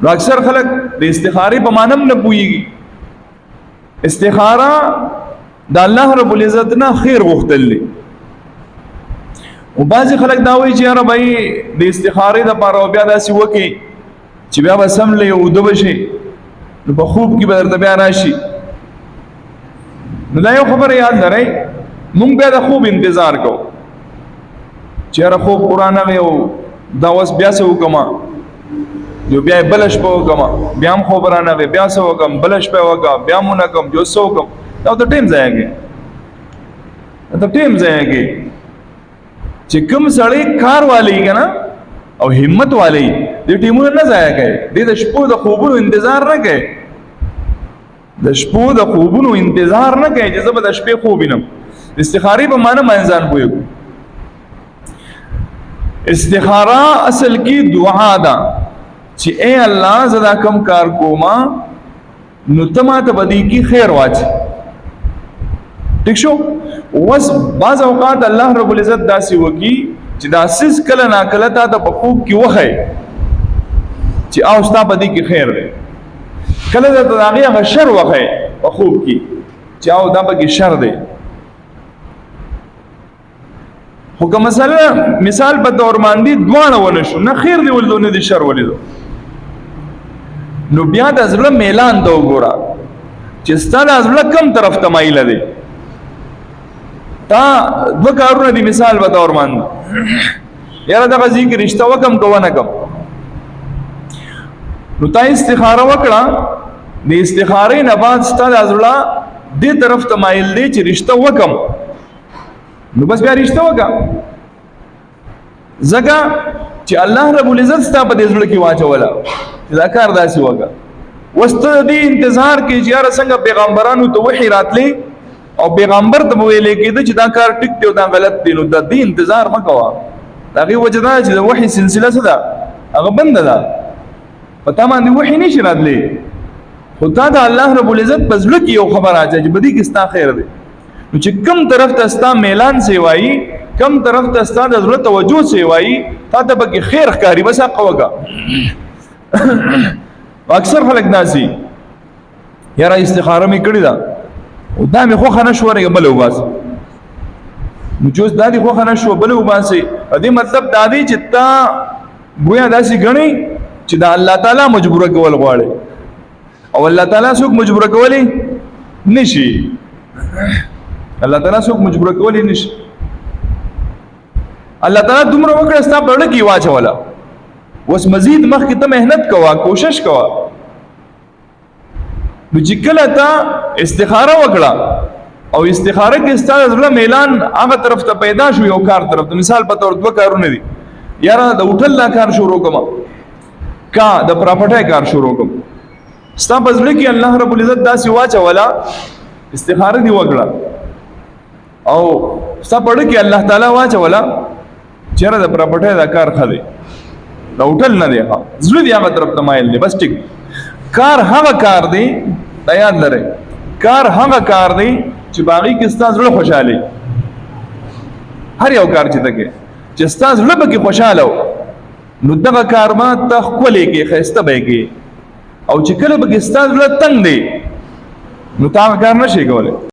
نو اکثر خلک د استخاره په معنی نه پوهیږي. استخاره د الله رب العزت نه خیر غوښتل دي. او بعض خلک دا وایي چې یاره بھائی د استخاره د پاره بیا داسې وکي چې بیا به سم لې او د بشي نو په خوب کې به درته بیا راشي. نو دا یو خبره یاد لرئ، مونږ بیا د خوب انتظار کوو چې یاره خوب قرآن هغې او دا اوس بیا څه وکړم، جو بیا بل شپه وکړم، بیا هم خوب رانغی، بیا څه وکړم، بل شپه وکړم، بیا مو نه کوم، جو څه وکړم. دا د ټیم ضایع کوي، د ټیم ضایع کوي. چې کوم سړی کار والی که نه او همت والی دې ټیمونه نه ضایع کوي. دې د شپو د خوبونو انتظار نه کوي، د شپو د خوبونو انتظار نه کوي چې زه به د شپې خوب وینم. استخارې په معنی باندې ځان پوهېږو. استخاره اصل کې دعا ده چې اے الله زه دا کم کار کوما نو ته ماته به دې کې خیر واچې. ٹھیک شو. اوس بعض اوقات الله رب العزت داسې وکي چې دا سیس کله ناکله تا ته په خوب کې وښی چې او ستا په دې کې خیر دی، کله درته د هغې هغه شر وښی په خوب کې چې او دا پکې شر دی. خو که مثال په طور باندې دواړه ونه شو، نه خیر دی ولیدو نه دی شر ولیدو، نو بیا د زړه میلان ته وګوره چې ستا د زړه کم طرف ته مایله دی. تا دوه کارونه دي مثال په طور باندې، یاره دغه ځای کې رشته وکم که ونه کم. نو تا استخاره وکړه، د استخارې نه بعد ستا د زړه دې طرف ته مایل دی چې رشته وکم، نو بس بیا رشته وکړه. ځکه چې الله رب العزت ستا په دې زړه کې واچوله چې دا کار داسې وکړه. اوس ته د دې انتظار کې چې یاره څنګه پیغمبرانو ته وحي راتلی او پیغمبر ته ویلې کېده چې دا کار ټیک دی او دا غلط دی، نو د دې انتظار مه کوه. د هغې وجه دا چې د وحي سلسله څه ده، هغه بنده ده، په تا باندې وحي نشي راتلی. خو تا د الله رب العزت په زړه کې یو خبر اچوه چې په دې کې ستا خیر دی. نو چې کم طرف ته ستا میلان سیوایي، کم طرف ته ستا د زړه توجه سیوایي، تا ته پکې خیر ښکاري، بس حق وکړه. اکثر خلک داسې یاره استخاره مې کړې ده او دا مې خوښه نه شوه رېږه بله وباسي. نو چې اوس دا دې خوښه نه شوه بله وباسي، په دې مطلب دا دی چې تا ګویا داسې ګڼې چې د الله تعالی مجبوره کول غواړې، او الله تعالی څوک مجبوره کولی نشي. الله تعالی څوک مجبوره کولی نشي. الله تعالی دومره وکړه ستا په زړه کې واچوله، اوس مزید مخکې ته محنت کوه، کوشش کوه. نو چې کله ته استخاره وکړه او استخاره کې ستا د زړه میلان هغه طرف ته پیدا شو، یو کار طرف ته، مثال په طور دوه کارونه دي، یاره د هوټل دا کار شروع کوم کا د پراپرټۍ کار شروع کوم، ستا په زړه کې الله رب العزت داسې واچوله، استخاره دې وکړه او ستا په زړه کې الله تعالی واچوله چې یاره د پراپرټۍ دا کار ښه دی، د هوټل نه دی، زړه دې هغه طرف ته مایل دی. بس ټیک کار هغه کار دی، دا یاد لرئ، کار هغه کار دی چې په هغې کې ستا زړه خوشحالي. هر یو کار چې ته کوې چې ستا زړه پکې خوشحاله و، نو دغه کار به ته ښکلی کې ښایسته به یې کې. او چې کله پکې ستا زړه تنګ دی نو ته هغه کار نه شې کولی.